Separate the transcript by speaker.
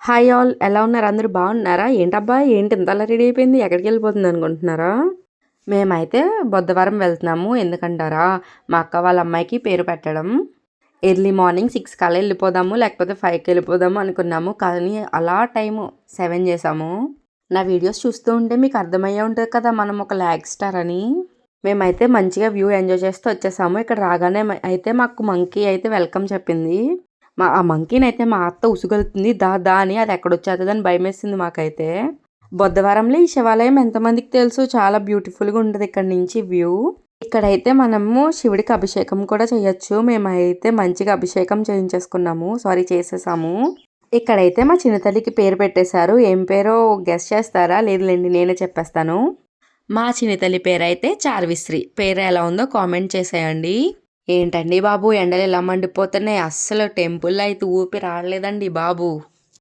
Speaker 1: Hi all ఎలా ఉన్నారు? అందరూ బాగున్నారా? ఏంటబ్బా ఏంటి ఇంతలా రెడీ అయిపోయింది? ఎక్కడికెళ్ళిపోతుంది అనుకుంటున్నారా? మేమైతే బుధవారం వెళ్తున్నాము. ఎందుకంటారా? మా అక్క వాళ్ళ అమ్మాయికి పేరు పెట్టడం. ఎర్లీ మార్నింగ్ 6 కల్లా వెళ్ళిపోదాము, లేకపోతే 5కి వెళ్ళిపోదాము అనుకున్నాము. కానీ అలా టైము 7 చేసాము. నా వీడియోస్ చూస్తూ ఉంటే మీకు అర్థమయ్యే ఉంటుంది కదా మనం ఒక ల్యాగ్ స్టార్ అని. మేమైతే మంచిగా వ్యూ ఎంజాయ్ చేస్తూ వచ్చేసాము. ఇక్కడ రాగానే అయితే మాకు మంకీ అయితే వెల్కమ్ చెప్పింది. ఆ మంకీనైతే మా అత్త ఉసుగొలుతుంది. దా దా అని, అది ఎక్కడొచ్చేస్తుందని భయమేసింది మాకైతే. బుద్ధవారంలో ఈ శివాలయం ఎంతమందికి తెలుసు? చాలా బ్యూటిఫుల్గా ఉంటుంది ఇక్కడ నుంచి వ్యూ. ఇక్కడైతే మనము శివుడికి అభిషేకం కూడా చేయొచ్చు. మేమైతే మంచిగా అభిషేకం చేసేసాము. ఇక్కడైతే మా చిన్న తల్లికి పేరు పెట్టేశారు. ఏం పేరో గెస్ చేస్తారా? లేదులేండి, నేనే చెప్పేస్తాను. మా చిన్న తల్లి పేరైతే చార్విశ్రీ. పేరు ఎలా ఉందో కామెంట్ చేసేయండి. ఏంటండి బాబు, ఎండలు ఎలా మండిపోతున్నాయి! అస్సలు టెంపుల్లో అయితే ఊపిరి రావట్లేదండి బాబు.